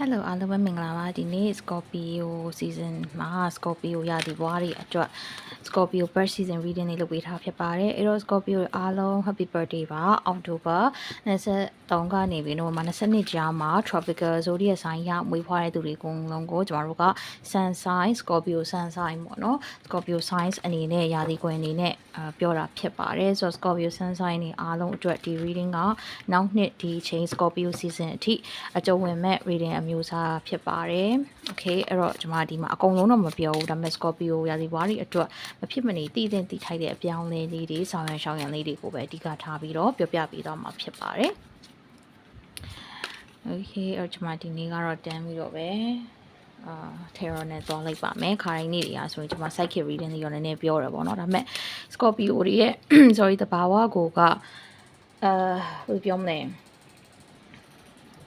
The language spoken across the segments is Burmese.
Hello အားလုံးပဲမင်္ဂလာပါဒီနေ့ Scorpio season မှာ Scorpio ရာသီဘွားတွေအတွက် Scorpio birth season reading လေးလုပ်ပေးထားဖြစ်ပါတယ်အဲ့တော့ Scorpio အားလုံး happy birthday ပါ October 23ကနေပြီးတော့22ကြားမှာ tropical zodiac sign ရမွေးဖွားတဲ့သူတွေအကုန်လုံးကိုကျမတို့က sun sign Scorpio sun sign ပေါ့နော် Scorpio signs အနေနဲ့ရာသီကွယ်အနေနဲ့ပြောတာဖြစ်ပါတယ်ဆိုတော့ Scorpio sun sign တွေအားလုံးအတွက်ဒီ reading ကနောက်နှစ်ဒီချိန် Scorpio season အထိအကျုံးဝင်မဲ့ reading အမျိုးအစားဖြစ်ပါတယ် okay အဲ့တော့ကျွန်မဒီမှာအကုန်လုံးတော့မပြောဘူးဒါပေမဲ့ Scorpio ရာသီဘွားတွေအတွက်မဖြစ်မနေတည်တဲ့တည်ထိုက်တဲ့အပြောင်းအလဲလေးတွေဆောင်ရန်ရှောင်းရန်လေးတွေကိုပဲအဓိကထားပြီးတော့ပြောပြပေးသွားမှာဖြစ်ပါတယ် okay အဲ့တော့ကျွန်မဒီနေ့ကတော့တန်းပြီးတော့ပဲterror နဲ့သွားလိုက်ပါမယ်ခါတိုင်းနေ့တွေကဆိုရင်ကျွန်မ psychic reading တွေရောနည်းနည်းပြောရပါတော့ဒါပေမဲ့ Scorpio တွေရဲ့ sorry တဘာဝကိုကဘယ်လိုပြောမလဲ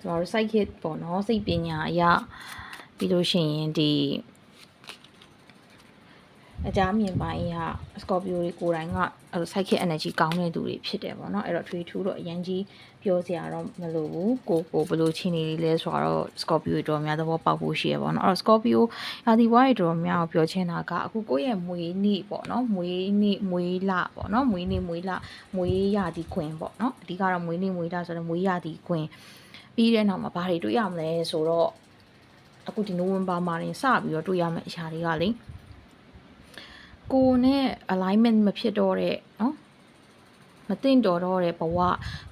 ကျွန်တော်တို့ psychic ပေါ့နော်စိတ်ပညာအရပြီးလို့ရှိရင်ဒီအကြမ်းမြင်ပိုင်းက Scorpio တွေကိုယ်တိုင်ကpsychic energy ကောင်းတဲ့သူတွေဖြစ်တယ်ပေါ့နော်အဲ့တော့ထွေထူးတော့အရင်ကြီးပြောစရာတော့မလိုဘူးကိုဘယ်လိုချင်းနေလဲဆိုတော့ Scorpio တော်များသဘောပေါက်ဖို့ရှိရပေါ့နော်အဲ့တော့ Scorpio ရာသီဘွားတွေတော်များကိုပြောချင်တာကအခုကိုယ့်ရဲ့မွေးနေ့ပေါ့နော်မွေးနေ့မွေးလပေါ့နော်မွေးနေ့မွေးလမွေးရာသီခွင်ပေါ့နော်အဓိကတော့မွေးနေ့မွေးလဆိုတော့မွေးရာသီခွင်ပြီးတဲ့နောက်မှာဘာတွေတွေ့ရမလဲဆိုတော့အခုဒီနိုဝင်ဘာမှာတင်စပြီးတော့တွေ့ရမယ့်အရာတွေကလေကိုနဲ့ alignment မဖြစ်တော့တဲ့နော်မသိတော်တော့တဲ့ဘဝ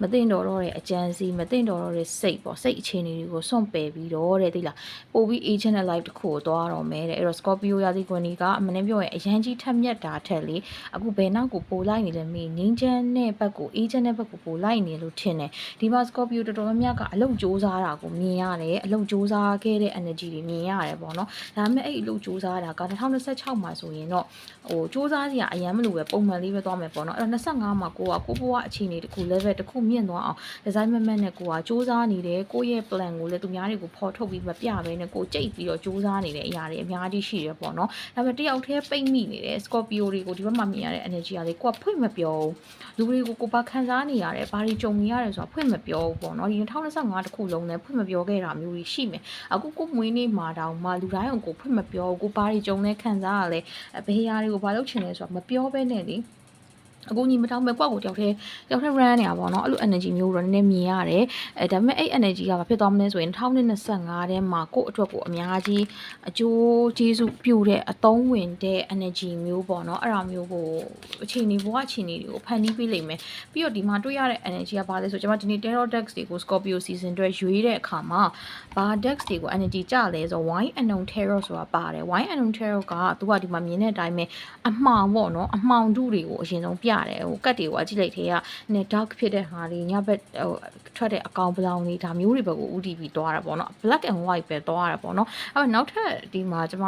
မသိတော်တော့တဲ့အကြံစီမသိတော်တော့တဲ့စိတ်ပေါ့စိတ်အခြေအနေတွေကိုစွန့်ပယ်ပြီးတော့တဲ့သိလားပို့ပြီး agent life တစ်ခုကိုသွားတော့မယ်တဲ့အဲ့တော့ Scorpio ရာသီကွန်ဒီကအမင်းပြောရင်အရန်ကြီးထက်မြက်တာထက်လေအခုဘယ်နောက်ကိုပို့လိုက်နေလဲမေးငင်းချမ်းတဲ့ဘက်ကို agent တဲ့ဘက်ကိုပို့လိုက်နေလို့ထင်တယ်ဒီမှာ Scorpio တော်တော်များများကအလုပ်စူးစမ်းတာကိုမြင်ရတယ်အလုပ်စူးစမ်းခဲ့တဲ့ energy တွေမြင်ရတယ်ပေါ့နော်ဒါပေမဲ့အဲ့အလုပ်စူးစမ်းတာက2026မှာဆိုရင်တော့ဟိုစူးစမ်းစရာအရန်မလို့ပဲပုံမှန်လေးပဲသွားမယ်ပေါ့နော်အဲ့တော့25မှာကိုဘဝအခြေအနေတစ်ခု level တစ်ခုမြင့်သွားအောင် design မမနဲ့ကိုကစူးစမ်းနေတယ်ကိုရဲ့ plan ကိုလည်းသူများတွေကိုဖော်ထုတ်ပြီးမပြဘဲနဲ့ကိုကြိတ်ပြီးတော့စူးစမ်းနေတဲ့အရာတွေအများကြီးရှိရပေါ့နော်ဒါပေမဲ့တယောက်တည်းပိတ်မိနေတယ် Scorpio တွေကိုဒီဘက်မှာမြင်ရတဲ့ energy ကလေကိုကဖွင့်မပြောဘူးလူတွေကိုကိုပါခံစားနေရတယ်ဘာတွေကြုံနေရတယ်ဆိုတာဖွင့်မပြောဘူးပေါ့နော်ဒီ2025တစ်ခုလုံးလည်းဖွင့်မပြောခဲ့တာမျိုးကြီးရှိမယ်အခုကိုမွေးနေ့မှာတောင်မှလူတိုင်းကိုဖွင့်မပြောဘူးကိုဘာတွေကြုံနေခံစားရလဲဘယ်ဟာတွေကိုဘာလုပ်ချင်လဲဆိုတာမပြောဘဲနဲ့လေအခုညီမတောင်းမဲ့ကွက်ကိုတယောက်တည်း run နေတာပေါ့နော်အဲ့လို energy မျိုးတော့နည်းနည်းမြင်ရတယ်ဒါပေမဲ့အဲ့ energy ကဘာဖြစ်သွားမလဲဆိုရင်2025ထဲမှာကိုယ့်အတွက်ကိုအများကြီးအကျိုးကျေးဇူးပြုတဲ့အသုံးဝင်တဲ့ energy မျိုးပေါ့နော်အဲ့ဒါမျိုးကိုအခြေအနေဘဝအခြေအနေတွေကိုဖန်တီးပေးလိမ့်မယ်ပြီးတော့ဒီမှာတွေ့ရတဲ့ energy ကဘာလဲဆိုကျွန်မဒီနေ့ tarot decks တွေကို Scorpio season အတွက်ရွေးတဲ့အခါမှာဘာ decks တွေကို energy ကြလဲဆို wine unknown tarot ဆိုတာပါတယ် wine unknown tarot ကသူကဒီမှာမြင်တဲ့အတိုင်းပဲအမှောင်ပေါ့နော်အမှောင်ထုတွေကိုအရင်ဆုံးပြတယ်ဟိုကတ်တွေကိုအကြည့်လိုက်သေးကနည်း dark ဖြစ်တဲ့ဟာတွေညဘက်ဟိုထွက်တဲ့အကောင်ပလောင်တွေဒါမျိုးတွေဘက်ကိုဦးတည်ပြီးသွားတာပေါ့နော် black and white ပဲသွားတာပေါ့နော်အဲ့တော့နောက်ထပ်ဒီမှာကျွန်မ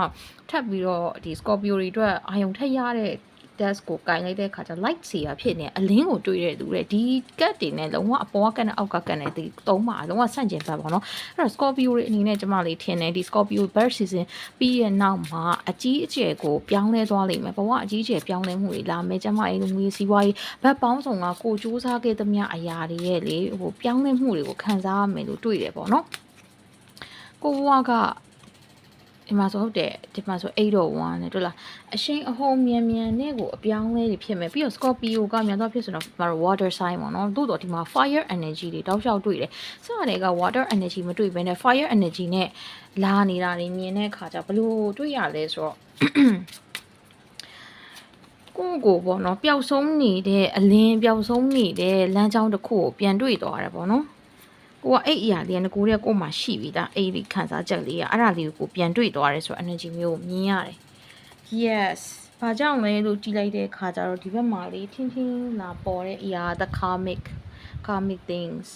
ထပ်ပြီးတော့ဒီ Scorpio တွေအတွက်အာယုံထက်ရတဲ့ desk ကိုကင်လိုက်တဲ့အခါကျ light စီရဖြစ်နေအလင်းကိုတွေ့တဲ့သူတဲ့ဒီကတ်တွေနဲ့လုံးဝအပေါ်ကတ်နဲ့အောက်ကတ်နဲ့ဒီသုံးပါလုံးဝဆန့်ကျင်ဘက်ပေါ့နော်အဲ့တော့ Scorpio တွေအနေနဲ့ကျမလေးထင်တယ်ဒီ Scorpio birth season ပြီးရဲ့နောက်မှာအကြီးအကျယ်ကိုပြောင်းလဲသွားလိမ့်မယ်ဘဝအကြီးအကျယ်ပြောင်းလဲမှုတွေလာမယ်ကျမအေးလူမျိုးစီးပွားရေးဘက်ပေါင်းစုံကကိုစူးစမ်းခဲ့သမျှအရာတွေရဲ့လေဟိုပြောင်းလဲမှုတွေကိုခံစားရမယ်လို့တွေ့တယ်ပေါ့နော်ကိုဘဝကဒီမှာဆိုဟုတ်တယ်ဒီမှာဆို801နဲ့တွေ့လားအရှိန်အဟုန်မြန်မြန်နဲ့ကိုအပြောင်းလဲတွေဖြစ်မယ်ပြီးတော့ Scorpio ကမြန်တော့ဖြစ်ဆိုတော့မှာ water sign ပေါ့နော်သို့တော့ဒီမှာ fire energy တွေတောက်လျှောက်တွေ့တယ်စတဲ့က water energy မတွေ့ဘဲနဲ့ fire energy နဲ့လာနေတာတွေမြင်တဲ့အခါကျဘလို့တွေ့ရလဲဆိုတော့ကိုပေါ့နော်ပျောက်ဆုံးနေတဲ့အလင်းပျောက်ဆုံးနေတဲ့လမ်းကြောင်းတစ်ခုကိုပြန်တွေ့သွားတယ်ပေါ့နော်ကိုကအဲ့အရာလေးကကိုရဲ့ကိုမှရှိပြီးသားအဲ့ဒီခံစားချက်လေးကအဲ့ဒါလေးကိုပြန်တွေ့သွားတယ်ဆိုတော့ energy မျိုးကိုမြင်ရတယ် yes ဘာကြောင့်လဲလို့ကြည့်လိုက်တဲ့အခါကျတော့ဒီဘက်မှာလေးထင်းထင်းလာပေါ်တဲ့အရာ the karmic things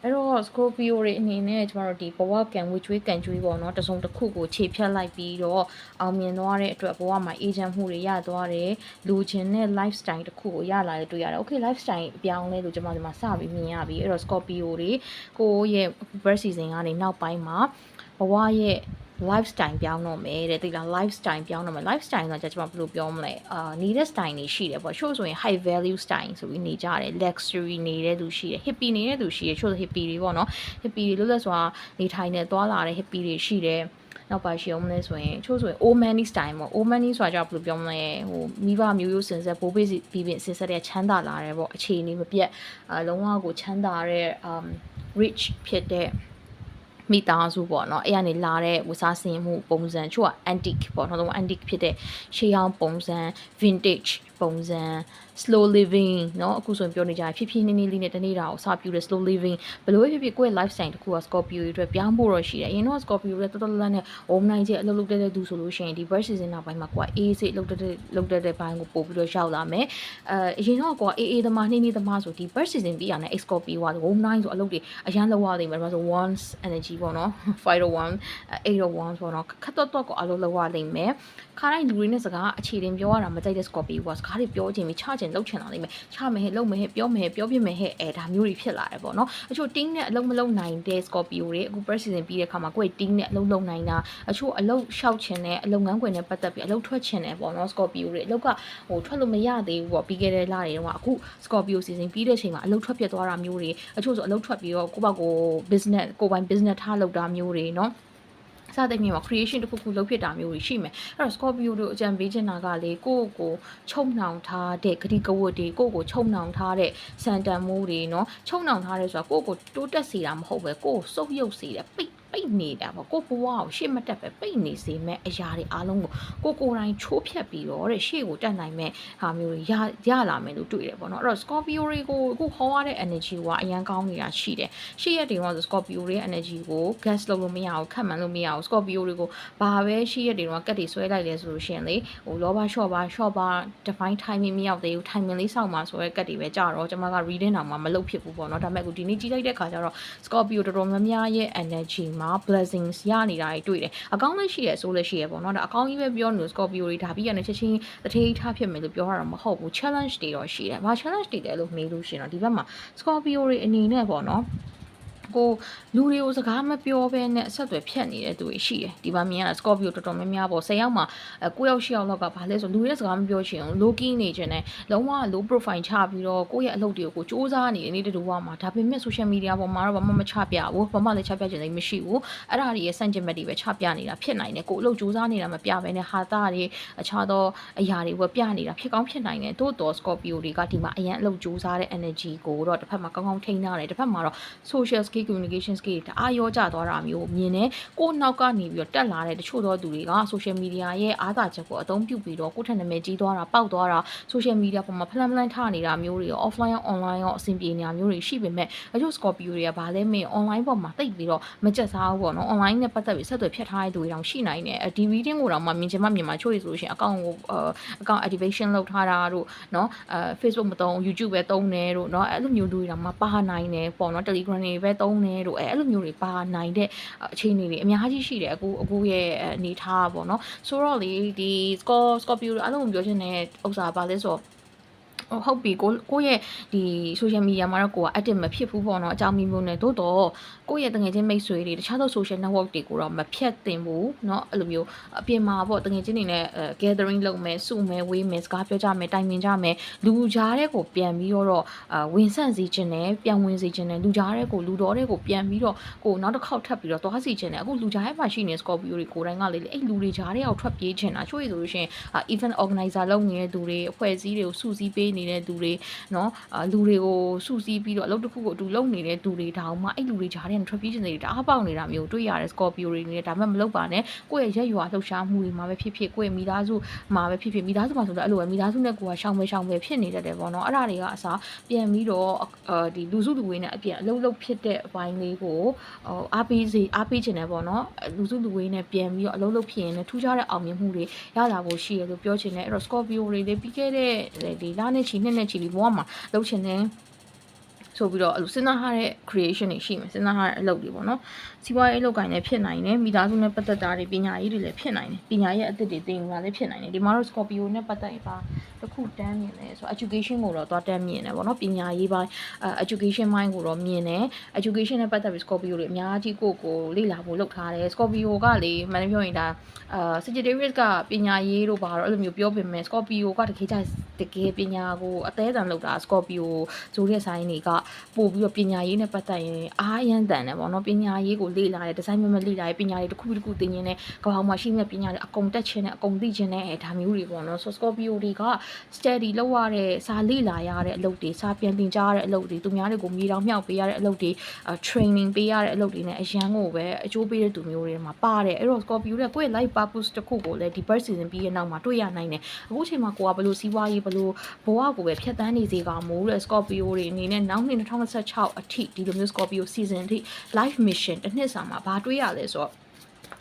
အဲ့တော့ Scorpio တွေအနေနဲ့ကျမတို့ဒီဘဝကံဝေကျွေးကံကျွေးပေါ့နော်တစုံတစ်ခုကိုခြေဖြတ်လိုက်ပြီးတော့အောင်မြင်သွားတဲ့အတွက်ဘဝမှာအေဂျင့်မှုတွေရသွားတယ်လူချင်းနဲ့ lifestyle တစ်ခုကိုရလာတယ်တွေ့ရတယ် okay lifestyle အပြောင်းလဲလို့ကျမဒီမှာစပြီးမြင်ရပြီအဲ့တော့ Scorpio တွေကိုရဲ့ birth season ကနေနောက်ပိုင်းမှာဘဝရဲ့ lifestyle ပြောင်းတော့မယ်တဲ့တိလား lifestyle ပြောင်းတော့မယ် lifestyle ဆိုတော့ကျွန်တော်ဘယ်လိုပြောမလဲနေတဲ့ style တွေရှိတယ်ပေါ့ချို့ဆိုရင် high value style ဆိုပြီးနေကြတယ် luxury နေတဲ့သူရှိတယ် hippie နေတဲ့သူရှိတယ်ချို့ဆို hippie တွေပေါ့နော် hippie တွေလို့လဲဆိုတာနေထိုင်နေသွားလာတဲ့ hippie တွေရှိတယ်နောက်ပါရှိအောင်လဲဆိုရင်ချို့ဆိုရင် old money style ပေါ့ old money ဆိုတာကြောင့်ဘယ်လိုပြောမလဲဟိုမိဘမျိုးရိုးစင်ဆက်ဘိုးဘေးပြီးပြင်စင်ဆက်တဲ့ချမ်းသာလာတယ်ပေါ့အခြေအနေမပြတ်လုံးဝကိုချမ်းသာတဲ့rich ဖြစ်တဲ့မိသားစုပေါ့နော်အဲ့ကနေလာတဲ့ဝစားစင်မှုပုံစံချို့က antique ပေါ့နော် antique ဖြစ်တဲ့ရှေးဟောင်းပုံစံ vintage ပုံစံ slow living เนาะအခုဆိုရင်ပြောနေကြဖြည်းဖြည်းနည်းနည်းလေးနဲ့တနေ့တာကိုစပြူတဲ့ slow living ဘယ်လိုဖြစ်ဖြစ်ကိုယ့်ရဲ့ lifestyle တခုက Scorpio တွေအတွက်ပြောင်းဖို့တော့ရှိတယ်အရင်တော့ Scorpio တွေတော်တော်လတ်နဲ့ home night ကျအလုပ်လုပ်တဲ့သူဆိုလို့ရှိရင်ဒီ birth season နောက်ပိုင်းမှာကိုယ်အေးစိတ်လုပ်တဲ့ဘိုင်းကိုပို့ပြီးတော့ရောက်လာမယ်အရင်တော့ကိုယ်အေးသမားနှင်းနှင်းသမားဆိုဒီ birth season ပြီးရတဲ့ Scorpio က home night ဆိုအလုပ်တွေအရန်လောက်ရလိမ့်မယ်ဒါဆို once energy ပေါ့နော် 501 801ပေါ့နော်ခတ်တော့ကိုအလုပ်လောက်ရလိမ့်မယ်ခါတိုင်းလူတွေနဲ့စကားအခြေတင်ပြောရတာမကြိုက်တဲ့ Scorpio ကစကားတွေပြောချင်ပြီးချချင်လုပ်ချင်လာလိမ့်မယ်ချမယ်ဟဲ့လုပ်မယ်ဟဲ့ပြောမယ်ဟဲ့ပြောပြမယ်ဟဲ့ဒါမျိုးတွေဖြစ်လာတယ်ပေါ့နော်အချို့ team နဲ့အလုပ်မလုပ်နိုင်တဲ့ Scorpio တွေအခု birth season ပြီးတဲ့အခါမှာကိုယ့် team နဲ့အလုပ်လုပ်နိုင်တာအချို့အလုပ်ရှောက်ချင်တဲ့အလုပ်ငန်းခွင်နဲ့ပတ်သက်ပြီးအလုပ်ထွက်ချင်တယ်ပေါ့နော် Scorpio တွေအလုပ်ကဟိုထွက်လို့မရသေးဘူးပေါ့ပြီးခဲ့တဲ့လတွေတော့အခု Scorpio season ပြီးတဲ့အချိန်မှာအလုပ်ထွက်ပြတ်သွားတာမျိုးတွေအချို့ဆိုအလုပ်ထွက်ပြီးတော့ကိုယ့်ဘက်ကို business ကိုယ်ပိုင် business ထားလုပ်တာမျိုးတွေနော်စတဲ့မြေမှာ creation တစ်ခုခုလုပ်ဖြစ်တာမျိုးတွေရှိမယ်အဲ့တော့ Scorpio တို့အကြံပေးချင်တာကလေကိုယ့်ကိုချုံနှောင်ထားတဲ့ဂတိကဝတ်တွေကိုယ့်ကိုချုံနှောင်ထားတဲ့စံတန်မိုးတွေเนาะချုံနှောင်ထားတဲ့ဆိုတာကိုယ့်ကိုတိုးတက်စေတာမဟုတ်ပဲကိုယ့်ကိုစုပ်ယုပ်စေတယ်ပိတ်နေတာပေါ့ကိုဘဝကိုရှေ့မတက်ပဲပိတ်နေစေမဲ့အရာတွေအားလုံးကိုကိုတိုင်းချိုးဖြတ်ပြီးတော့တဲ့ရှေ့ကိုတက်နိုင်မဲ့ဟာမျိုးတွေရလာမယ်လို့တွေ့တယ်ပေါ့နော်အဲ့တော့ Scorpio တွေကိုအခုဟောရတဲ့ energy ကအရန်ကောင်းနေတာရှိတယ်ရှေ့ရက်တွေတော့ Scorpio တွေရဲ့ energy ကို gas လုပ်လို့မရဘူးခတ်မှန်လို့မရဘူး Scorpio တွေကိုဘာပဲရှေ့ရက်တွေတော့ကတ်တွေဆွဲလိုက်လဲဆိုလို့ရှိရင်လေဟိုလောဘ short ပါ define timing မရောက်သေးဘူး timing လေးစောင့်ပါဆိုရဲကတ်တွေပဲကြာတော့ကျွန်မက reading တောင်မှမလုပ်ဖြစ်ဘူးပေါ့နော်ဒါပေမဲ့အခုဒီနေ့ကြည့်လိုက်တဲ့ခါကျတော့ Scorpio တော်တော်များများရဲ့ energy မှာ blessings ရနေတာတွေ့တယ်အကောင်းလည်းရှိတယ်ဆိုလည်းရှိရပေါ့နော်ဒါအကောင်းကြီးပဲပြောနေလို့ Scorpio တွေဒါပြီးရနေချက်ချင်းတထေးထားဖြစ်မယ်လို့ပြောရတာမဟုတ်ဘူး challenge တွေတော့ရှိတယ်ဘာ challenge တွေလဲလို့မေးလို့ရှိရင်တော့ဒီဘက်မှာ Scorpio တွေအနေနဲ့ပေါ့နော်ကိုလူတွေကိုစကားမပြောဘဲနဲ့အဆက်အသွယ်ဖြတ်နေတဲ့သူတွေရှိတယ်ဒီမှာမြင်ရတာ Scorpio တော်တော်များများပေါ့10ယောက်မှာ9ယောက်10ယောက်လောက်ကဘာလဲဆိုလူတွေစကားမပြောချင်ဘူး low key နေချင်တယ်လုံးဝ low profile ချပြီးတော့ကိုယ့်ရဲ့အလုပ်တွေကိုစူးစမ်းနေတယ်နေ့တူဝါမှာဒါပေမဲ့ social media ပေါ်မှာတော့ဘာမှမချပြဘူးဘာမှလည်းချပြချင်တယ်မရှိဘူးအဲ့ဒါတွေရဲ့စန့်ကျင်ဘက်တွေပဲချပြနေတာဖြစ်နိုင်တယ်ကိုအလုပ်စူးစမ်းနေတာမပြဘဲနဲ့ဟာတာတွေအခြားသောအရာတွေဝပြနေတာဖြစ်ကောင်းဖြစ်နိုင်တယ်တိုးတော် Scorpio တွေကဒီမှာအရင်အလုပ်စူးစမ်းတဲ့ energy ကိုတော့တစ်ဖက်မှာကောင်းကောင်းထိန်းထားတယ်တစ်ဖက်မှာတော့ social skill communication skill တအားရောကြသွားတာမျိုးမြင်တယ်ကိုနောက်ကနေပြီးတော့တက်လာတဲ့တချို့သောသူတွေက social media ရဲ့အားသာချက်ကိုအသုံးပြုပြီးတော့ကိုယ့်ထက်နာမည်ကြီးသွားတာပေါက်သွားတာ social media ပေါ်မှာဖလန်ဖလန်ထားနေတာမျိုးတွေရော offline ရော online ရောအဆင်ပြေနေတာမျိုးတွေရှိပေမဲ့အချို့ Scorpio တွေကဗာလဲမင်း online ပေါ်မှာတိတ်ပြီးတော့မကြက်စားဘူးပေါ့နော် online နဲ့ပတ်သက်ပြီးဆက်သွယ်ဖြတ်ထားတဲ့သူတွေတောင်ရှိနိုင်တယ်ဒီ reading ကိုတော့မှမြင်ချင်မှမြင်မှာချို့ရဆိုလို့ရှိရင်အကောင့်ကိုaccount activation လုပ်ထားတာတို့เนาะFacebook မသုံး YouTube ပဲသုံးတယ်တို့เนาะအဲ့လိုမျိုးလူတွေတောင်မှပါနိုင်တယ်ပေါ့နော် Telegram တွေပဲသုံးတယ်တို့အဲ့လိုမျိုးတွေပါနိုင်တဲ့အခြေအနေတွေအများကြီးရှိတယ်အခုရဲ့အနေထားပေါ့နော်ဆိုတော့လေဒီ Scorpio အားလုံးပြောချင်တဲ့ဥစ္စာပါလဲဆိုဟုတ်ပြီကိုရဲ့ဒီ social media မှာတော့ကိုက active မဖြစ်ဘူးပေါ့နော်အကြောင်းမျိုးနဲ့တိုးတော့ကိုရဲ့တငယ်ချင်းမိတ်ဆွေတွေတခြားသော social network တွေကိုတော့မဖြတ်သင့်ဘူးเนาะအဲ့လိုမျိုးအပြင်မှာပေါ့တငယ်ချင်းတွေနဲ့ gathering လုပ်မယ်စုမယ်ဝေးမယ်စကားပြောကြမယ်တိုင်ပင်ကြမယ်လူကြားတဲ့ကိုပြန်ပြီးတော့ဝင်ဆန့်စီခြင်းနဲ့ပြန်ဝင်စီခြင်းနဲ့လူကြားတဲ့ကိုလူတော်တဲ့ကိုပြန်ပြီးတော့ကိုနောက်တစ်ခေါက်ထပ်ပြီးတော့သွားစီခြင်းနဲ့အခုလူကြားရဲ့မှာရှိနေ Scorpio တွေကိုယ်တိုင်ကလေအဲ့လူတွေကြားတဲ့အောင်ထွက်ပြေးခြင်းတာချို့ရဆိုလို့ရှိရင် event organizer လုပ်နေတဲ့သူတွေအဖွဲ့အစည်းတွေကိုစုစည်းပေးနေတဲ့သူတွေเนาะလူတွေကိုစုစည်းပြီးတော့အလုပ်တစ်ခုကိုအတူလုပ်နေတဲ့သူတွေတောင်မှအဲ့လူတွေကြားထဲမှာ ထွက်ပြေးခြင်းတွေတအားပေါက်နေတာမျိုးတွေ့ရတယ် Scorpio တွေနေဒါမှမလုပ်ပါနဲ့ကိုယ့်ရဲ့ရက်ရွာလှုပ်ရှားမှုတွေမှာပဲဖြစ်ဖြစ်ကိုယ့်ရဲ့မိသားစုမှာပဲဖြစ်ဖြစ်မိသားစုမှာဆိုတော့အဲ့လိုပဲမိသားစုနဲ့ကိုယ်ကရှောင်ပဲဖြစ်နေတတ်တယ်ပေါ့နော်အဲ့ဒါတွေကအစားပြန်ပြီးတော့ဒီလူစုလူဝေးနဲ့အပြန်အလုပ်လုပ်ဖြစ်တဲ့အပိုင်းလေးကိုအားပေးခြင်းတယ်ပေါ့နော်လူစုလူဝေးနဲ့ပြန်ပြီးတော့အလုပ်လုပ်ဖြစ်ရင်လည်းထူးခြားတဲ့အောင်မြင်မှုတွေရလာဖို့ရှိရလို့ပြောချင်တယ်အဲ့တော့ Scorpio တွေလည်းပြီးခဲ့တဲ့ဒီလနဲ့ချီနှစ်နဲ့ချီပြီးဘဝမှာလုပ်ချင်တယ် ဆိုပြီးတော့စဉ်းစားထားတဲ့ creation တွေရှိမယ်စဉ်းစားထားတဲ့အလုပ်တွေပေါ့နော်စီးပွားရေးအလုပ်ကိုင်းလည်းဖြစ်နိုင်တယ်မိသားစုနဲ့ပတ်သက်တာတွေပညာရေးတွေလည်းဖြစ်နိုင်တယ်ပညာရေးအသစ်တွေသင်ယူတာလည်းဖြစ်နိုင်တယ်ဒီမှာတော့ Scorpio နဲ့ပတ်သက်ရင်ပါတခုတန်းမြင်တယ်ဆိုတော့ education ကိုတော့သွားတန်းမြင်တယ်ပေါ့နော်ပညာရေးပိုင်းeducation ဘိုင်းကိုတော့မြင်တယ် education နဲ့ပတ်သက်ပြီး Scorpio တွေအများကြီးကိုလေ့လာဖို့လုပ်ထားတယ် Scorpio ကလေမန်ပြောရင်ဒါSagittarius ကပညာရေးတို့ပါတော့အဲ့လိုမျိုးပြောပြမယ် Scorpio ကတကယ်ကြတကယ်ပညာကိုအသေးအံလုပ်တာ Scorpio ဆိုတဲ့ဆိုင်တွေကပို့ပြီးတော့ပညာရေးနဲ့ပတ်သက်ရင်အားရန်တန်တယ်ပေါ့နော်ပညာရေးကိုလေ့လာတယ်ဒီဇိုင်းမဲ့လေ့လာတယ်ပညာရေးတစ်ခုတစ်ခုသင်ရင်းနဲ့ကဘာမှရှိမဲ့ပညာတွေအကုန်တက်ချင်တဲ့အကုန်သိချင်တဲ့ဒါမျိုးတွေပေါ့နော်ဆို Scorpio တွေက study လုပ်ရတဲ့စာလေ့လာရတဲ့အလုပ်တွေစာပြန်သင်ကြားရတဲ့အလုပ်တွေသူများတွေကိုမြေတောင်မြောက်ပေးရတဲ့အလုပ်တွေtraining ပေးရတဲ့အလုပ်တွေနဲ့အရန်ကိုပဲအကျိုးပေးတဲ့သူမျိုးတွေမှာပါတယ်အဲ့တော့ Scorpio တွေကကိုယ့်ရဲ့ life purpose တစ်ခုကိုလည်းဒီ birth season ပြီးရဲ့နောက်မှာတွေ့ရနိုင်တယ်အခုချိန်မှာကိုကဘလို့စီးပွားရေးဘလို့ဘဝကိုပဲဖြတ်တန်းနေစေကမို့တဲ့ Scorpio တွေအနေနဲ့နောက်နှစ်2026အထိဒီလိုမျိုး Scorpio season အထိ life mission တစ်နှစ်စာမှာဘာတွေ့ရလဲဆိုတော့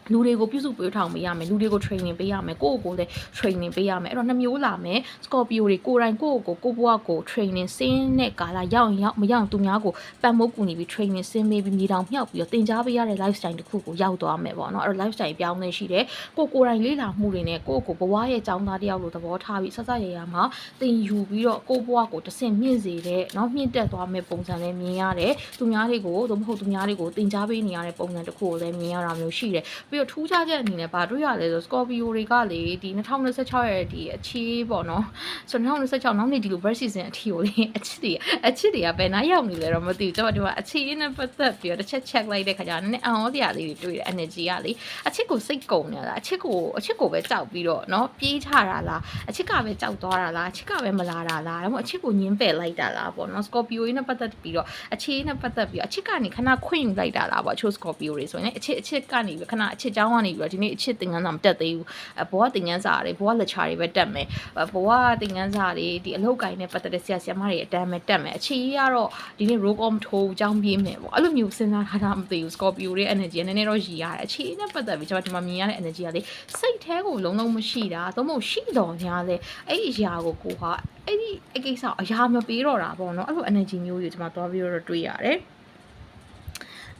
လူတွေကိုပြုစုပေးထောင်ပေးရမယ်လူတွေကို training ပေးရမယ်ကိုယ့်ကိုယ်လည်း training ပေးရမယ်အဲ့တော့နှစ်မျိုးလာမယ် Scorpio တွေကိုယ်တိုင်ကိုယ့်ကိုဘဝကို training ဆင်းတဲ့ကာလရောက်ရင်ရောက်မရောက်သူများကိုပတ်မိုးကူနေပြီး training ဆင်းပေးပြီးမြေတောင်မြောက်ပြီးတော့သင်ကြားပေးရတဲ့ lifestyle တစ်ခုကိုရောက်သွားမယ်ပေါ့နော်အဲ့တော့ lifestyle ပြောင်းလဲရှိတယ်ကိုယ်တိုင်လေ့လာမှုတွေနဲ့ကိုယ့်ကိုဘဝရဲ့အကြောင်းသားတယောက်လိုသဘောထားပြီးဆက်ဆက်ရရမှာသင်ယူပြီးတော့ကိုယ့်ဘဝကိုတစ်ဆင့်မြင့်စေတဲ့เนาะမြင့်တက်သွားမယ့်ပုံစံလေးမြင်ရတယ်သူများတွေကိုသို့မဟုတ်သူများတွေကိုသင်ကြားပေးနေရတဲ့ပုံစံတစ်ခုကိုလည်းမြင်ရတာမျိုးရှိတယ်ပြီးတော့ထူးခြားချက်အနေနဲ့ဗာတွေ့ရလဲဆို Scorpio တွေကလေဒီ2026ရဲ့ဒီအခြေပေါ့နော်ဆို2026နောက်နေ့ဒီလို birth season အထီကိုလေအချစ်တွေကဘယ်နားရောက်နေလဲတော့မသိဘူးကျွန်တော်ဒီမှာအခြေရင်းနဲ့ပတ်သက်ပြီးတော့တစ်ချက် check လိုက်တဲ့ခါကျတော့နည်းနည်းအော်စရာလေးတွေတွေ့တယ် energy ကလေအချစ်ကိုစိတ်ကုန်နေတာအချစ်ကိုပဲကြောက်ပြီးတော့เนาะပြေးချတာလားအချစ်ကပဲကြောက်သွားတာလားအချစ်ကပဲမလာတာလားဒါမှမဟုတ်အချစ်ကိုညှင်းပယ်လိုက်တာလားပေါ့နော် Scorpio ရင်းနဲ့ပတ်သက်ပြီးတော့အခြေနဲ့ပတ်သက်ပြီးအချစ်ကနေခဏခွင့်ယူလိုက်တာလားပေါ့အချို့ Scorpio တွေဆိုရင်အချစ်ကနေခဏအချစ်ကြောင်းကနေပြီးတော့ဒီနေ့အချစ်သင်ခန်းစာမတက်သေးဘူးဘဝသင်ခန်းစာတွေဘဝလက်ချာတွေပဲတက်မယ်ဘဝသင်ခန်းစာတွေဒီအလောက်ကိုင်းနဲ့ပတ်သက်တဲ့ဆရာမတွေအတန်းပဲတက်မယ်အခြေကြီးကတော့ဒီနေ့ roll on ထိုးကြောင်းပြေးမယ်ပေါ့အဲ့လိုမျိုးစဉ်းစားထားတာမသိဘူး Scorpio ရဲ့ energy နည်းနည်းတော့ရည်ရတယ်အခြေနဲ့ပတ်သက်ပြီးကျွန်တော်ဒီမှာမြင်ရတဲ့ energy ကလေစိတ်แท้ကိုလုံးမရှိတာသို့မဟုတ်ရှိတော်ညာလေအဲ့ဒီအရာကိုဟာအဲ့ဒီအကိစ္စအရာမပေးတော့တာပေါ့နော်အဲ့လို energy မျိုးတွေကျွန်တော်သွားပြီးတော့တွေ့ရတယ်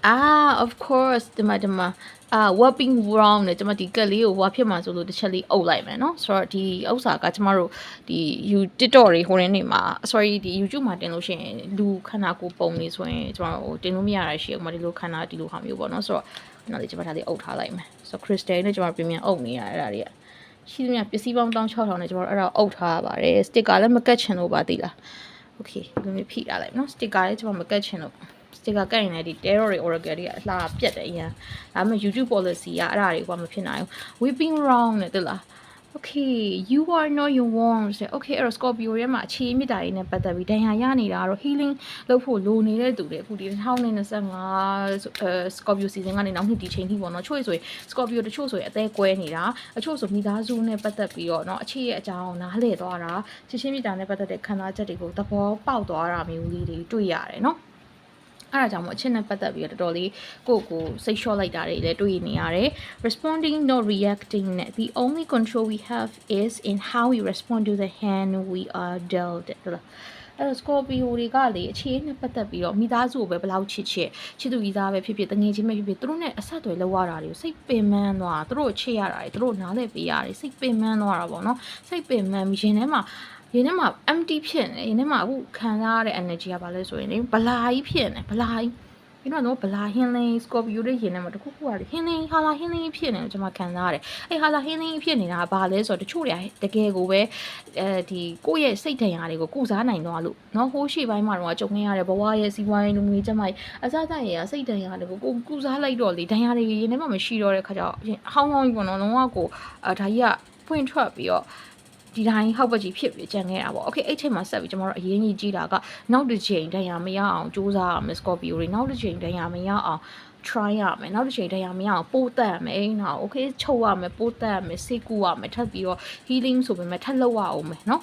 of course ဒီမှာwhat being wrong နဲ့ကျွန်မဒီကက်လေးကိုဟိုဖြစ်မှာဆိုလို့တစ်ချက်လေးအုပ်လိုက်မယ်เนาะဆိုတော့ဒီဥစ္စာကကျွန်မတို့ဒီ TikTok တွေဟိုနေမှာ sorry ဒီ YouTube မှာတင်လို့ရှိရင်လူခန္ဓာကိုယ်ပုံနေဆိုရင်ကျွန်တော်ဟိုတင်လို့မရတာရှိအောင်မဒီလိုခန္ဓာဒီလိုဟာမျိုးပေါ့เนาะဆိုတော့နောက်လေးကျွန်မဒါလေးအုပ်ထားလိုက်မယ်ဆိုတော့ crystal နဲ့ကျွန်မ premium အုပ်နေရအဲ့ဒါတွေကရှိသမျှပစ္စည်းပေါင်း16000နဲ့ကျွန်တော်အဲ့ဒါအုပ်ထားရပါတယ် sticker လည်းမကတ်ချင်လို့ပါသိလား okay ဒီလိုဖိထားလိုက်เนาะ sticker လည်းကျွန်မမကတ်ချင်လို့sticker ကတ်ရင်လည်းဒီ terror တွေ oracle တွေအလှပြတ်တယ်အရင်ဒါမှမဟုတ် YouTube policy ကအဲ့ဒါတွေကမဖြစ်နိုင်ဘူး we been wrong နဲ့သိလား okay you are not your wrong ဆို okay အဲ့တော့ Scorpio ရဲ့မှာအခြေမြစ်တာတွေနဲ့ပတ်သက်ပြီးဒဏ်ရာရနေတာတော့ healing လုပ်ဖို့လိုနေတဲ့သူတွေအခုဒီ2025 Scorpio season ကနေနောက်နှစ်ဒီချိန်ထိပေါ့နော်ချို့ဆိုရင် Scorpio တချို့ဆိုရင်အသေးကွဲနေတာအချို့ဆိုမိသားစုနဲ့ပတ်သက်ပြီးတော့เนาะအခြေရဲ့အကြောင်းနားလည်သွားတာချင်းမြစ်တာနဲ့ပတ်သက်တဲ့ခံစားချက်တွေကိုသဘောပေါက်သွားတာမျိုးလေးတွေတွေ့ရတယ်เนาะအဲ့ဒါကြောင့်မို့အချက်နဲ့ပတ်သက်ပြီးတော့တော်တော်လေးကိုစိတ်လျှော့လိုက်တာတွေလည်းတွေ့နေရတယ် responding not reacting နဲ့ the only control we have is in how we respond to the hand we are dealt ဟုတ်လားအဲ့တော့ Scorpio တွေကလေအခြေအနေနဲ့ပတ်သက်ပြီးတော့မိသားစုကိုပဲဘယ်လောက်ချစ်သူကြီးသားပဲဖြစ်ဖြစ်တငယ်ချင်းပဲဖြစ်ဖြစ်သူတို့နဲ့အဆက်အသွယ်လုပ်ရတာတွေကိုစိတ်ပင်ပန်းသွားသူတို့ချစ်ရတာတွေသူတို့နားလည်ပေးရတယ်စိတ်ပင်ပန်းသွားတာပေါ့နော်စိတ်ပင်ပန်းရင်ထဲမှာempty ဖြစ်နေရင်ထဲမှာအခုခံစားရတဲ့ energy ကဘာလဲဆိုရင်လေဗလာကြီးဖြစ်နေဗလာကြီးပြီးတော့ဗလာဟင်းလင်း Scorpio တွေရင်ထဲမှာတခုခုကလေဟင်းလင်းဟာလာဟင်းလင်းဖြစ်နေတယ်ကျွန်မခံစားရတယ်အဲ့ဟာလာဟင်းလင်းဖြစ်နေတာကဘာလဲဆိုတော့တချို့တွေတကယ်ကိုပဲဒီကိုယ့်ရဲ့စိတ်ထင်ရာတွေကိုကုစားနိုင်တော့လို့နော်ဟိုးရှေ့ပိုင်းမှာတော့ကြုံနေရတဲ့ဘဝရဲ့စီးပွားရေးလူမှုရေးကျမကြီးအစစရစိတ်ထင်ရာတွေကိုကိုကုစားလိုက်တော့လေဒဏ်ရာတွေရင်ထဲမှာမရှိတော့တဲ့ခါကျတော့ဟောင်းကြီးပေါ့နော်လုံးဝကိုဒါကြီးကဖွင့်ထွက်ပြီးတော့ဒီတိုင်းဟောက်ပတ်ကြီးဖြစ်ပြီးကြံခဲ့တာပေါ့ okay အဲ့ချိန်မှာဆက်ပြီးကျွန်တော်တို့အရင်ကြီးကြည့်တာကနောက်တစ်ချိန်တန်ရာမရအောင်စူးစမ်းရမယ် Scorpio တွေနောက်တစ်ချိန်တန်ရာမရအောင် try ရမယ်နောက်တစ်ချိန်တန်ရာမရအောင်ပို့တက်ရမယ်အဲ့နော် okay ချုပ်ရမယ်ပို့တက်ရမယ်စိတ်ကူရမယ်ထပ်ပြီးတော့ healing ဆိုပေမဲ့ထပ်လောက်ရအောင်မယ်နော်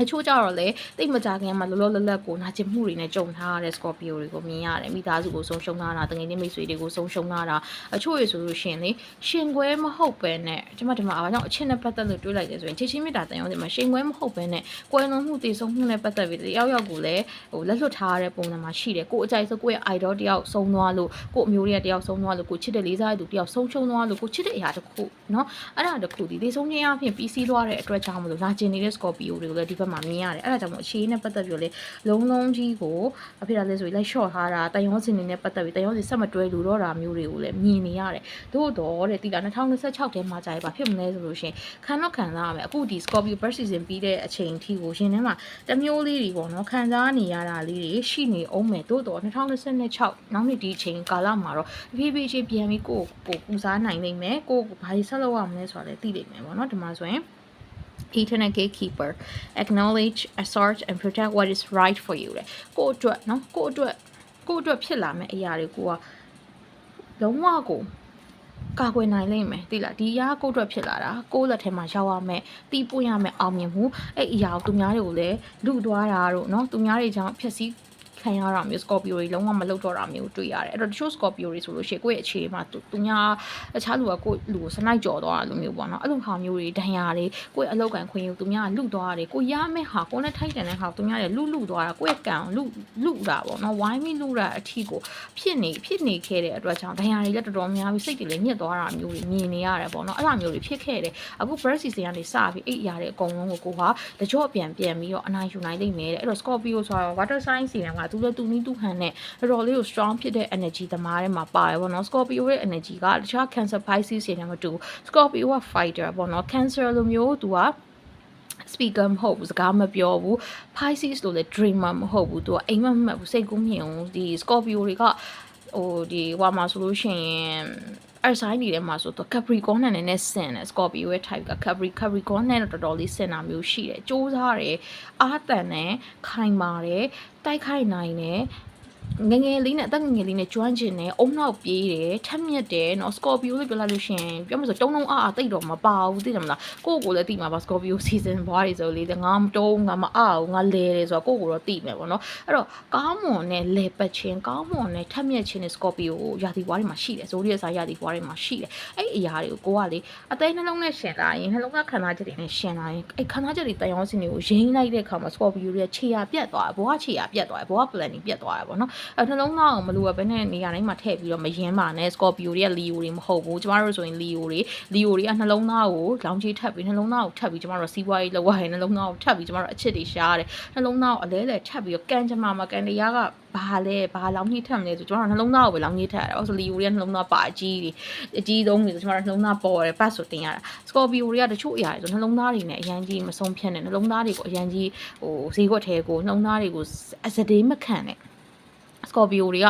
အချို့ကြတော့လေတိတ်မကြခင်မှာလောလောလတ်လတ်ကိုနာကျင်မှုတွေနဲ့ကြုံထားရတဲ့ Scorpio တွေကိုမြင်ရတယ်မိသားစုကိုဆုံးရှုံးထားတာတကယ်ချင်းမိတ်ဆွေတွေကိုဆုံးရှုံးထားတာအချို့ရဆိုလို့ရှိရင်လေရှင်ခွဲမဟုတ်ပဲနဲ့ဒီမှာအားကြောင့်အချင်းနဲ့ပတ်သက်လို့တွေးလိုက်တယ်ဆိုရင်ချစ်ချင်းမြတ်တာတန်ရုံးဒီမှာရှင်ခွဲမဟုတ်ပဲနဲ့ကွယ်လွန်မှုတည်ဆုံမှုနဲ့ပတ်သက်ပြီးတယောက်ယောက်ကိုလည်းလက်လွတ်ထားရတဲ့ပုံစံမှာရှိတယ်ကိုအကြိုက်ဆိုကိုရဲ့ idol တယောက်ဆုံးသွားလို့ကိုအမျိုးတွေကတယောက်ဆုံးသွားလို့ကိုချစ်တဲ့လေးစားတဲ့သူတယောက်ဆုံးရှုံးသွားလို့ကိုချစ်တဲ့အရာတစ်ခုเนาะအဲ့ဒါတစ်ခုဒီဆုံးချင်းအဖြစ်ပြီးစီးသွားတဲ့အတွက်ကြောင့်မလို့နာကျင်နေတဲ့ Scorpio တွေကိုလည်းဒီဘက်မှာမြင်ရတယ်အဲ့ဒါကြောင့်မို့အခြေအနေနဲ့ပတ်သက်ပြီးလေလုံးလုံးကြီးကိုအဖေကလည်းဆိုလိုက် short ထားတာတန်ရုံးစင်နေနဲ့ပတ်သက်ပြီးတန်ရုံးစင်ဆက်မတွဲလို့တော့တာမျိုးတွေကိုလည်းမြင်နေရတယ်သို့တော့တဲ့ဒီက2026ထဲမှာကြာရပါဖြစ်မလဲဆိုလို့ရှင်ခံတော့ခံစားရမယ်အခုဒီ Scorpio Birth Season ပြီးတဲ့အချိန်ထိကိုရှင်ထဲမှာတမျိုးလေးတွေပေါ့နော်ခံစားနေရတာလေးတွေရှိနေအောင်မယ်သို့တော့2026နောက်နှစ်ဒီအချိန်ကာလမှာတော့ဖြည်းဖြည်းချင်းပြန်ပြီးကိုပူစားနိုင်နိုင်မယ်ကိုဘာကြီးဆက်လုပ်ရမလဲဆိုတာလည်းသိနိုင်မယ်ပေါ့နော်ဒီမှာဆိုရင်Eternal Gatekeeper acknowledge assert and protect what is right for you လေကိုအတွက်เนาะကိုအတွက်ဖြစ်လာမယ့်အရာတွေကိုကလုံးဝကိုကာကွယ်နိုင်လိမ့်မယ်သိလားဒီအရာကိုအတွက်ဖြစ်လာတာကိုလက်ထဲမှာရောက်ရမယ်တီးပွင့်ရမယ်အောင်မြင်မှုအဲ့အရာကိုသူများတွေကိုလည်းလူသွားတာတို့เนาะသူများတွေကြောင့်ဖြစ်စည်းခံရတာမျိုး Scorpio တွေလုံးဝမလုပ်တော့တာမျိုးတွေ့ရတယ်အဲ့တော့တချို့ Scorpio တွေဆိုလို့ရှိရင်ကိုယ့်ရဲ့အခြေမှာသူများအခြားလူကကိုယ့်လူကိုစနိုက်ကြော်သွားတာလိုမျိုးပေါ့နော်အဲ့လိုဟာမျိုးတွေဒဏ်ရာတွေကိုယ့်ရဲ့အလောက်ကန်ခွင့်ယူသူများကလူသွားတယ်ကိုရမယ့်ဟာကိုနဲ့ထိုက်တန်တဲ့ဟာသူများရဲ့လူသွားတာကိုယ့်ရဲ့ကံလူတာပေါ့နော်ဝိုင်းမိလူတာအထီကိုဖြစ်နေခဲ့တဲ့အတွက်ကြောင့်ဒဏ်ရာတွေလည်းတော်တော်များပြီးစိတ်တွေလည်းညစ်သွားတာမျိုးတွေမြင်နေရတယ်ပေါ့နော်အဲ့လိုမျိုးတွေဖြစ်ခဲ့တယ်အခု Birth Season ကနေစပြီးအဲ့အရာတွေအကုန်လုံးကိုဟာတကြော့ပြန်ပြီးတော့အနိုင်ယူနိုင်လိမ့်မယ်တဲ့အဲ့တော့ Scorpio ဆိုတာ water sign စီကသူလည်းသူနီးသူဟန်နဲ့တော်တော်လေးကို strong ဖြစ်တဲ့ energy သမားတွေမှာပါတယ်ပေါ့နော် Scorpio ရဲ့ energy ကတခြား Cancer Pisces တွေနဲ့မတူ Scorpio က fighter ပေါ့နော် Cancer လိုမျိုးသူက speaker မဟုတ်ဘူးစကားမပြောဘူး Pisces လို့လည်း dreamer မဟုတ်ဘူးသူကအိမ်မက်မှတ်ဘူးစိတ်ကူးမြင်ဘူးဒီ Scorpio တွေကဒီဟိုမှာဆိုလို့ရှိရင်အဲ့ဆိုင်နေတယ်မှာဆိုတော့ Capricorn နဲ့လည်းဆင်တယ် Scorpio ရဲ့ type က Capricorn နဲ့တော်တော်လေးဆင်တာမျိုးရှိတယ်စ조사တယ်အားတန်တယ်ခိုင်မာတယ်တိုက်ခိုက်နိုင်တယ်ငငယ်လေးနဲ့အသက်ငငယ်လေးနဲ့ကျွမ်းကျင်တယ်အုံနောက်ပြေးတယ်ထက်မြက်တယ်နော် Scorpio လို့ပြောလိုက်လို့ရှိရင်ပြောမှဆိုတုံးအားတိတ်တော့မပါဘူးသိတယ်မလားကိုယ့်ကိုယ်လည်းသိမှာပါ Scorpio season ဘွားတွေဆိုလေငါမတုံးငါမအားဘူးငါလဲတယ်ဆိုတော့ကိုယ့်ကိုယ်တော့သိမယ်ပေါ့နော်အဲ့တော့ကောင်းမွန်နဲ့လဲပတ်ခြင်းကောင်းမွန်နဲ့ထက်မြက်ခြင်းနဲ့ Scorpio ရာသီဘွားတွေမှာရှိတယ်ဇိုဒီရဲ့စာရာသီဘွားတွေမှာရှိတယ်အဲ့အရာတွေကိုကိုကလေအသေးနှလုံးနဲ့ရှင်လာရင်နှလုံးကခံစားချက်တွေနဲ့ရှင်လာရင်အဲ့ခံစားချက်တွေတန်ရောစင်တွေကိုရင်းလိုက်တဲ့အခါမှာ Scorpio ရဲ့ခြေရာပြတ်သွားတယ်ဘွားခြေရာပြတ်သွားတယ်ဘွား planning ပြတ်သွားတယ်ပေါ့နော်အဲ့နှလုံးသားအောင်မလို့ပဲနဲ့နေရာတိုင်းမှာထည့်ပြီးတော့မယင်းပါနဲ့ Scorpio တွေက Leo တွေမဟုတ်ဘူးကျမတို့ဆိုရင် Leo တွေကနှလုံးသားကိုလောင်ချီထပ်ပြီးနှလုံးသားကိုထပ်ပြီးကျမတို့စီးပွားရေးလောက်ရရင်နှလုံးသားကိုထပ်ပြီးကျမတို့အချစ်တွေရှားရတယ်နှလုံးသားကိုအလဲလဲထပ်ပြီးတော့ကန်ကျမမှာကန်တရားကဘာလောင်ကြီးထပ်မလဲဆိုကျမတို့နှလုံးသားကိုပဲလောင်ကြီးထပ်ရတယ်။ဆိုလီယိုတွေကနှလုံးသားပါအကြီးဆုံးတွေဆိုကျမတို့နှလုံးသားပေါ်တယ်ပတ်ဆိုတင်ရတာ။ Scorpio တွေကတချို့အရာတွေဆိုနှလုံးသားတွေနဲ့အရန်ကြီးမဆုံးဖြတ်နဲ့နှလုံးသားတွေကိုအရန်ကြီးဈေးကွက်ထဲကိုနှလုံးသားတွေကိုအစတေးမခံနဲ့Scorpio တွေက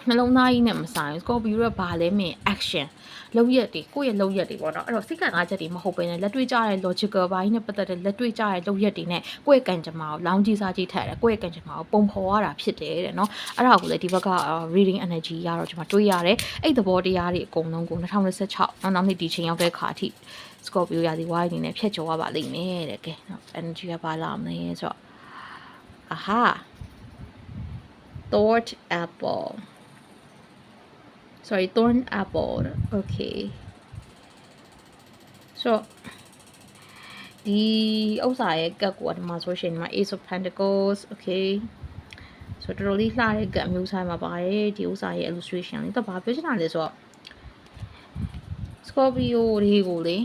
နှလုံးသားကြီးနဲ့မဆိုင် Scorpio တွေကဘာလဲမင်း action လောက်ရက်တွေကိုယ့်ရဲ့လောက်ရက်တွေပေါ့နော်အဲ့တော့စိတ်ကံအားချက်တွေမဟုတ်ဘဲနဲ့လက်တွေ့ကြတဲ့ logical ဘိုင်းနဲ့ပတ်သက်တဲ့လက်တွေ့ကြတဲ့လောက်ရက်တွေနဲ့ကိုယ့်ရဲ့ကံကြမ္မာကိုလောင်းကြီးစားကြီးထည့်ရတယ်ကိုယ့်ရဲ့ကံကြမ္မာကိုပုံဖော်ရတာဖြစ်တယ်တဲ့နော်အဲ့ဒါကိုလည်းဒီဘက်က reading energy ရတော့ကျွန်မတွေးရတယ်အဲ့သဘောတရားတွေအကုန်လုံးကို2026နောက်နှစ်ဒီချိန်ရောက်တဲ့ခါအထိ Scorpio ရာသီဝိုင်းအနေနဲ့ဖျက်ကျော်ရပါလိမ့်မယ်တဲ့ကဲ energy ကပါလာမလဲဆိုတော့ aha thorn apple okay so ဒီဥစ္စာရဲ့ကတ်ကိုဒီမှာဆိုရှင်ဒီမှာ Ace of Pentacles okay so တော်တော်လေးလှတဲ့ကတ်မျိုးဆိုင်မှာပါတယ်ဒီဥစ္စာရဲ့ illustration လေးတော့ဘာပြောချင်တာလဲဆိုတော့ Scorpio တွေကိုလေ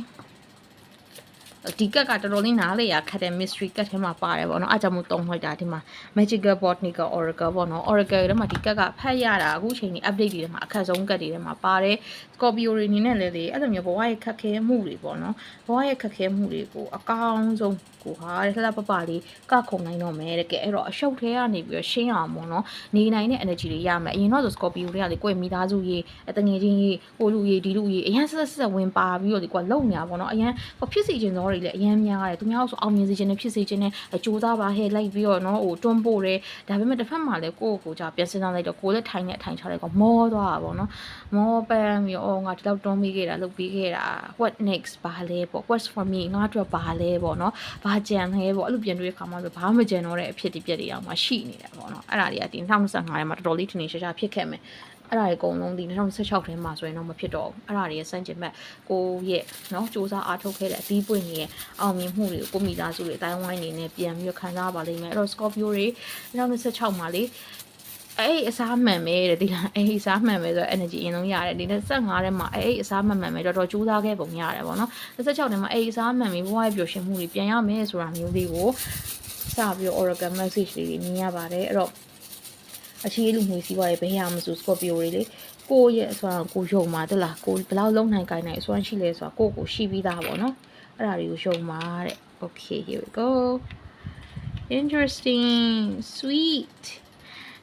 ဒီကတ်ကတော်တော်လေးနားလေရခတ်တဲ့ mystery ကတ်ထဲမှာပါတယ်ပေါ့နော်အားကြောင့်မို့တုံးလိုက်တာဒီမှာ magical botanical oracle ပေါ့နော် oracle ထဲမှာဒီကတ်ကဖတ်ရတာအခုချိန်ကြီး update တွေထဲမှာအခက်ဆုံးကတ်တွေထဲမှာပါတယ် Scorpio တွေအနေနဲ့လည်းအဲ့လိုမျိုးဘဝရဲ့ခက်ခဲမှုတွေပေါ့နော်ဘဝရဲ့ခက်ခဲမှုတွေကိုအကောင်းဆုံးကိုဟာတဲ့လှလှပပလေးကခုံနိုင်တော့မယ်တဲ့ကဲအဲ့တော့အရှုပ်ထဲကနေပြီးတော့ရှင်းအောင်ပေါ့နော်နေနိုင်တဲ့ energy တွေရမယ်အရင်တော့ဆို Scorpio တွေကလေကိုယ့်ရဲ့မိသားစုရေးတငယ်ချင်းရေးဟိုလူရေးဒီလူရေးအရင်ဆက်ဝင်ပါပြီးတော့ဒီကွာလုံညာပေါ့နော်အရင်ဖြစ်စီခြင်းသော တွေလည်းအများများတယ်သူများဆိုအောင်မြင်စေခြင်းနဲ့ဖြစ်စေခြင်းနဲ့ကြိုးစားပါဟဲ့လိုက်ပြီးတော့နော်ဟိုတွန်းပို့တယ်ဒါပေမဲ့တစ်ဖက်မှာလည်းကိုယ့်ကိုကြာပြန်စဉ်းစားလိုက်တော့ကိုယ်လည်းထိုင်နေထိုင်ချလိုက်ကောမောသွားတာပေါ့နော်မောပန်းပြီးတော့ငါဒီလောက်တွန်းပြီးခဲ့တာလုပ်ပြီးခဲ့တာ what next ဘာလဲပေါ့ what's for me ငါတို့ဘာလဲပေါ့နော်ဘာကြံလဲပေါ့အဲ့လိုပြန်တွေးခါမှဆိုဘာမှမကြံတော့တဲ့အဖြစ်ဒီပြက်တွေအောင်မှရှိနေတယ်ပေါ့နော်အဲ့ဒါတွေကဒီ2025ထဲမှာတော်တော်လေးထင်ထင်ရှားရှားဖြစ်ခဲ့မယ်အဲ့ဒါတွေအကုန်လုံးဒီ2016ထဲမှာဆိုရင်တော့မဖြစ်တော့ဘူးအဲ့ဒါတွေရဲ့စမ်းကျင်ဘက်ကိုရဲ့နော်စူးစမ်းအားထုတ်ခဲ့တဲ့အသီးပွင့်ရဲ့အောင်မြင်မှုတွေကိုကိုမိသားစုတွေအတိုင်းဝိုင်းနေနဲ့ပြန်ပြီးခံစားပါလိမ့်မယ်အဲ့တော့ Scorpio တွေ2016မှာလေအဲ့အစားမှန်ပဲတဲ့ဒီလားအဲ့အစားမှန်ပဲဆိုတော့ energy အရင်ဆုံးရတယ်ဒီ25ထဲမှာအဲ့အစားမှန်ပဲတော်တော်ကြိုးစားခဲ့ပုံရတယ်ပေါ့နော်26ထဲမှာအဲ့အစားမှန်ပြီးဘဝရဲ့ပျော်ရွှင်မှုတွေပြန်ရမယ်ဆိုတာမျိုးလေးကိုစပြီး Oracle message လေးတွေမြင်ရပါတယ်အဲ့တော့အခြေလူမှုစီးပွားရေးဘယ်ရမဆို Scorpio တွေလေကိုယ့်ရဲ့အစွမ်းကိုယုံမှာတလားကိုဘယ်လောက်လုံးနိုင်ကိုင်းနိုင်အစွမ်းရှိလဲဆိုတာကိုရှိပြီးသားပေါ့နော်အဲ့ဒါတွေကိုယုံမှာတဲ့ okay here we go interesting sweet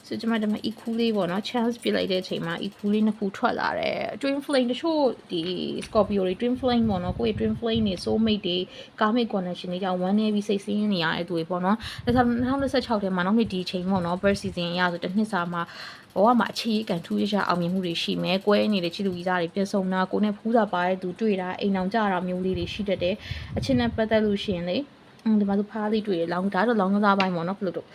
so ကျွန်မတို့ equally ပေါ့နော် chance ပြလိုက်တဲ့အချိန်မှာ equally နှစ်ခုထွက်လာတယ် twin flame တချို့ဒီ Scorpio တွေ twin flame ပေါ့နော်ကိုယ့်ရဲ့ twin flame တွေ soul mate တွေ karmic connection တွေကြောင့်ဝမ်းနေပြီးစိတ်ဆင်းနေရတဲ့သူတွေပေါ့နော်2026ထဲမှာနောက်နှစ်ဒီချိန်ပေါ့နော် birth season ရဆိုတစ်နှစ်စာမှာဘဝမှာအခြေခံထူးရအောင်မြင်မှုတွေရှိမယ်။ကွဲနေတဲ့ချစ်သူကြီးစားတွေပြည့်စုံတာကိုနဲ့ဖူးစာပါတဲ့သူတွေ့တာအိမ်အောင်ကြတာမျိုးလေးတွေရှိတတ်တယ်။အချင်းနဲ့ပတ်သက်လို့ရှိရင်လေဒီမှာသူဖားလေးတွေ့ရလောင်းဒါတော့လောင်းကစားပိုင်းပေါ့နော်ဘလို့တော့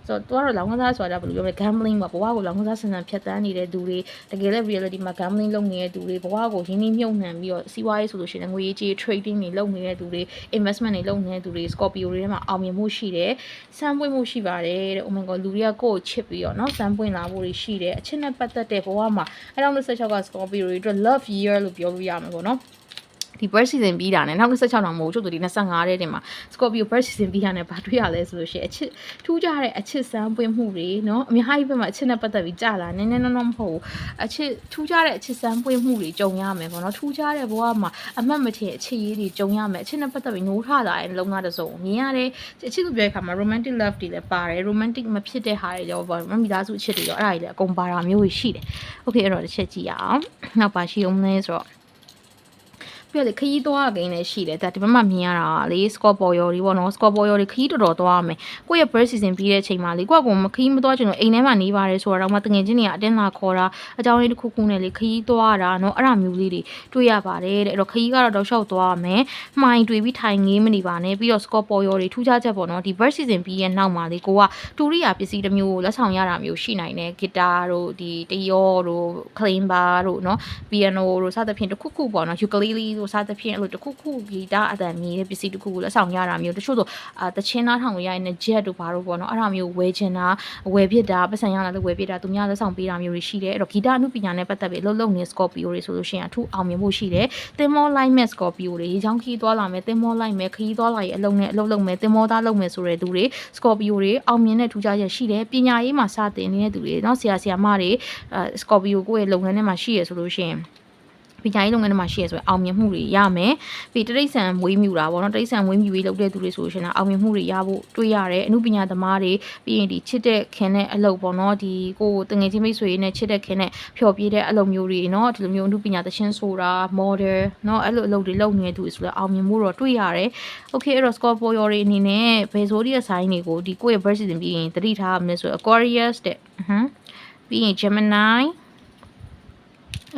ဆိုတော့သူကတော့လောင်းကစားဆိုတာဘယ်လိုပြောမလဲ gambling ပေါ့ဘဝကိုလောင်းကစားဆန်ဆန်ဖြတ်တန်းနေတဲ့သူတွေတကယ်လည်း reality မှာ gambling လုပ်နေတဲ့သူတွေဘဝကိုရင်းနှီးမြှုပ်နှံပြီးတော့စီးပွားရေးဆိုလို့ရှိရင်ငွေကြေး trading တွေလုပ်နေတဲ့သူတွေ investment တွေလုပ်နေတဲ့သူတွေ Scorpio တွေထဲမှာအောင်မြင်မှုရှိတယ်စမ်းပွင့်မှုရှိပါတယ်တဲ့ oh my god လူတွေကကိုယ့်ကိုချစ်ပြီးတော့เนาะစမ်းပွင့်လာဖို့ရှိတယ်အချစ်နဲ့ပတ်သက်တဲ့ဘဝမှာအဲ့တော့26က Scorpio တွေအတွက် love year လို့ပြောလို့ရမှာပေါ့နော်ဒီ birth season ပြီးတာနဲ့နောက်26တော့မဟုတ်ကျုပ်တို့ဒီ25တဲ့တင်မှာ Scorpio birth season ပြီးတာနဲ့ဘာတွေ့ရလဲဆိုလို့ရှိရင်အချစ်ထူးကြတဲ့အချစ်စမ်းပွင့်မှုတွေเนาะအများကြီးဘက်မှာအချစ်နဲ့ပတ်သက်ပြီးကြာလာနည်းနည်းတော့မဟုတ်ဘူးအချစ်ထူးကြတဲ့အချစ်စမ်းပွင့်မှုတွေကြုံရမယ်ပေါ့နော်ထူးကြတဲ့ဘဝမှာအမှတ်မထင်အချစ်ရေးတွေကြုံရမယ်အချစ်နဲ့ပတ်သက်ပြီးနိုးထလာတဲ့လုံသားတစ်စုံမြင်ရတယ်အချစ်ကိုပြောတဲ့အခါမှာ romantic love တွေလည်းပါတယ် romantic မဖြစ်တဲ့ဟာတွေရောပေါ့မိသားစုအချစ်တွေရောအဲ့ဒါတွေလည်းအကုန်ပါတာမျိုးရှိတယ် okay အဲ့တော့တစ်ချက်ကြည့်ရအောင်နောက်ပါရှိအောင်လဲဆိုတော့ပြလေခရီးသွားကိန်းလည်းရှိတယ်ဒါဒီဘက်မှာမြင်ရတာလေ Scorpio တွေပေါ့နော် Scorpio တွေခရီးတော်တော်သွားမယ်ကိုယ့်ရဲ့ birth season ပြီးတဲ့အချိန်မှာလေကိုယ့်ကခရီးမသွားချင်လို့အိမ်ထဲမှာနေပါတယ်ဆိုတော့မှတငယ်ချင်းတွေကအတင်းလာခေါ်တာအကြောင်းလေးတစ်ခုခုနဲ့လေခရီးသွားတာနော်အဲ့ဒါမျိုးလေးတွေတွေ့ရပါတယ်တဲ့အဲ့တော့ခရီးကတော့တောက်လျှောက်သွားမယ်မှိုင်တွေ့ပြီးထိုင်ငေးမနေပါနဲ့ပြီးတော့ Scorpio တွေထူးခြားချက်ပေါ့နော်ဒီ birth season ပြီးရဲ့နောက်မှာလေကိုကတူရိယာပစ္စည်းတစ်မျိုးလက်ဆောင်ရတာမျိုးရှိနိုင်တယ်ဂီတာတို့ဒီတယောတို့ clean bar တို့နော် piano တို့စသဖြင့်တစ်ခုခုပေါ့နော် ukulele တို့စသဖြင့်အဲ့လိုတစ်ခုခုဂီတအတန်မြည်တဲ့ပစ္စည်းတစ်ခုကိုလက်ဆောင်ရတာမျိုးတချို့ဆိုတချင်းသားထောင်လို့ရရင် jet တို့ဘာတို့ပေါ့နော်အဲ့ဒါမျိုးဝယ်ချင်တာဝယ်ဖြစ်တာပတ်စံရလာလို့ဝယ်ဖြစ်တာသူများလက်ဆောင်ပေးတာမျိုးတွေရှိတယ်အဲ့တော့ဂီတအမှုပညာနဲ့ပတ်သက်ပြီးအလုပ်လုပ်နေ Scorpio တွေဆိုလို့ရှိရင်အထူးအောင်မြင်ဖို့ရှိတယ်သင်္ဘောလိုက်မဲ့ Scorpio တွေရေချောင်းခီးသွားလာမယ်သင်္ဘောလိုက်မယ်ခီးသွားလာရေးအလုပ်နဲ့အလုပ်လုပ်မယ်သင်္ဘောသားလုပ်မယ်ဆိုတဲ့သူတွေ Scorpio တွေအောင်မြင်တဲ့ထူးခြားချက်ရှိတယ်ပညာရေးမှာစတင်နေတဲ့သူတွေเนาะဆရာမတွေScorpio ကိုယ့်ရဲ့လုပ်ငန်းထဲမှာရှိရဆိုလို့ရှိရင်ပညာရေးလုပ်ငန်းတွေမှာရှိရဆိုရင်အောင်မြင်မှုတွေရမယ်ပြီးတိရစ္ဆာန်မွေးမြူတာပေါ့နော်တိရစ္ဆာန်မွေးမြူရေးလုပ်တဲ့သူတွေဆိုရှင်အောင်မြင်မှုတွေရဖို့တွေ့ရတယ်အမှုပညာသမားတွေပြီးရင်ဒီချစ်တဲ့ခင်တဲ့အလုပ်ပေါ့နော်ဒီကိုတငယ်ချင်းမိတ်ဆွေနဲ့ချစ်တဲ့ခင်နဲ့ဖျော်ပြတဲ့အလုပ်မျိုးတွေနော်ဒီလိုမျိုးအမှုပညာသရှင်ဆိုတာ model နော်အဲ့လိုအလုပ်တွေလုပ်နေတဲ့သူတွေဆိုတော့အောင်မြင်မှုတော့တွေ့ရတယ် okay အဲ့တော့ Scorpio တွေအနေနဲ့ဘယ်ဆိုဒီရဲ့ sign တွေကိုဒီကိုယ့်ရဲ့ birth season ပြီးရင်သတိထားရမယ်ဆို Aquarius တဲ့ပြီးရင် Gemini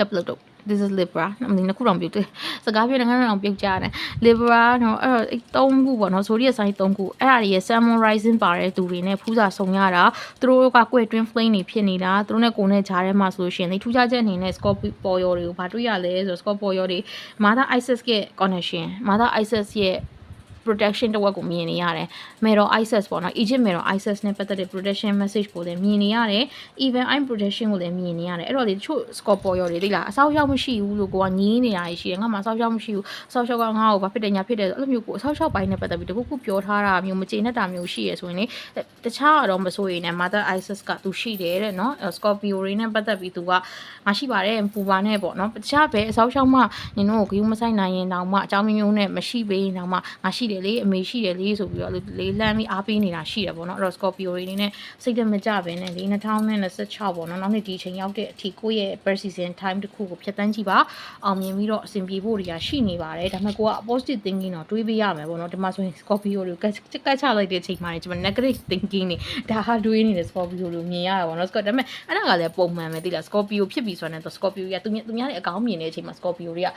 upload this is Libra အမင်းနှစ်ခုတော့ပြုတ်တယ်စကားပြောတဲ့ငါတော့ပြုတ်ကြတယ် Libra နော်အဲ့တော့သုံးခုပေါ့နော်ဆိုဒီရဲ့ sign သုံးခုအဲ့ဒါတွေရဲ့ Sun Moon Rising ပါတဲ့သူတွေနဲ့ဖူးစာဆုံရတာသူတို့ကကိုယ့် twin flame တွေဖြစ်နေတာသူတို့နဲ့ကိုယ်နဲ့ဂျားထဲမှာဆိုလို့ရှိရင်လေထူးခြားချက်အနေနဲ့ Scorpio တွေကိုဘာတွေ့ရလဲဆိုတော့ Scorpio တွေ Mother Isis ရဲ့ connection Mother Isis ရဲ့protection တဝက်ကိုမြင်နေရတယ်။ Mero Isis ပေါ့နော် Egypt Mero Isis နဲ့ပတ်သက်တဲ့ protection message ကိုလည်းမြင်နေရတယ်။ even I'm protection ကိုလည်းမြင်နေရတယ်။အဲ့တော့ဒီတချို့ Scorpio တွေသိလားအဆောက်အအုံမရှိဘူးလို့ကိုကညီးနေတာရှိတယ်။ငါမှအဆောက်အအုံမရှိဘူး။အဆောက်အအုံကငါ့ကိုဘာဖြစ်တယ်ညာဖြစ်တယ်အဲ့လိုမျိုးကိုအဆောက်အအုံပိုင်းနဲ့ပတ်သက်ပြီးတခုခုပြောထားတာမျိုးမကျေနပ်တာမျိုးရှိရဆိုရင်လေတခြားတော့မဆိုရင်လည်း Mother Isis ကသူရှိတယ်တဲ့နော်။ Scorpio တွေနဲ့ပတ်သက်ပြီးသူကငါရှိပါတယ်ပူပါနဲ့ပေါ့နော်။တခြားပဲအဆောက်အအုံမှနင်တို့ကိုဂယုမဆိုင်နိုင်ရင်တောင်မှအကြောင်းမျိုးနဲ့မရှိပေးရင်တောင်မှငါရှိ တယ်လေအမေရှိတယ်လေဆိုပြီးတော့လေးလမ်းပြီးအားပေးနေတာရှိတယ်ပေါ့နော်အဲ့တော့ Scorpio တွေအနေနဲ့စိတ်တမကြဘဲနဲ့လေ2026ပေါ့နော်နောက်နေ့ဒီချိန်ရောက်တဲ့အထိကိုယ့်ရဲ့ birth season time တစ်ခုကိုဖြတ်တန်းကြည့်ပါအောင်မြင်ပြီးတော့အဆင်ပြေဖို့တွေကရှိနေပါတယ်ဒါပေမဲ့ကိုက positive thinking တော့တွေးပေးရမယ်ပေါ့နော်ဒီမှာဆိုရင် Scorpio တွေကတ်ချလိုက်တဲ့အချိန်မှာကျွန်မ negative thinking နေဒါဟာတွေးနေတဲ့ Scorpio လို့မြင်ရတာပေါ့နော်ဒါပေမဲ့အဲ့ဒါကလည်းပုံမှန်ပဲသိလား Scorpio ဖြစ်ပြီဆိုတော့ Scorpio ကသူများရဲ့အကောင်းမြင်တဲ့အချိန်မှာ Scorpio တွေက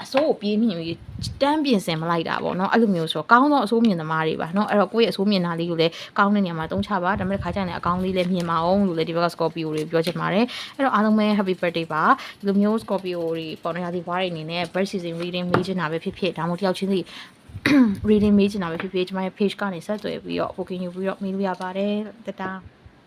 အစိုးကိုပြေးမြင်ပြီးတန်းပြင်ဆင်မလိုက်တာပေါ့နော်အဲ့လိုမျိုးဆိုတော့ကောင်းသောအစိုးမြင်သမားတွေပါเนาะအဲ့တော့ကိုယ့်ရဲ့အစိုးမြင်တာလေးကိုလည်းကောင်းတဲ့နေရာမှာသုံးချပါဒါပေမဲ့ခါကျရင်အကောင်းလေးလည်းမြင်ပါအောင်လို့လည်းဒီဘက်က Scorpio တွေပြောချင်ပါတယ်အဲ့တော့အားလုံးပဲ happy birthday ပါဒီလိုမျိုး Scorpio တွေပေါ်နေရာဒီဘွားတွေအနေနဲ့ birth season reading မေးချင်တာပဲဖြစ်ဖြစ်ဒါမှမဟုတ်တယောက်ချင်းစီ reading မေးချင်တာပဲဖြစ်ဖြစ်ကျွန်မရဲ့ page ကနေဆက်သွယ်ပြီးတော့ booking ယူပြီးတော့မေးလို့ရပါတယ်တတား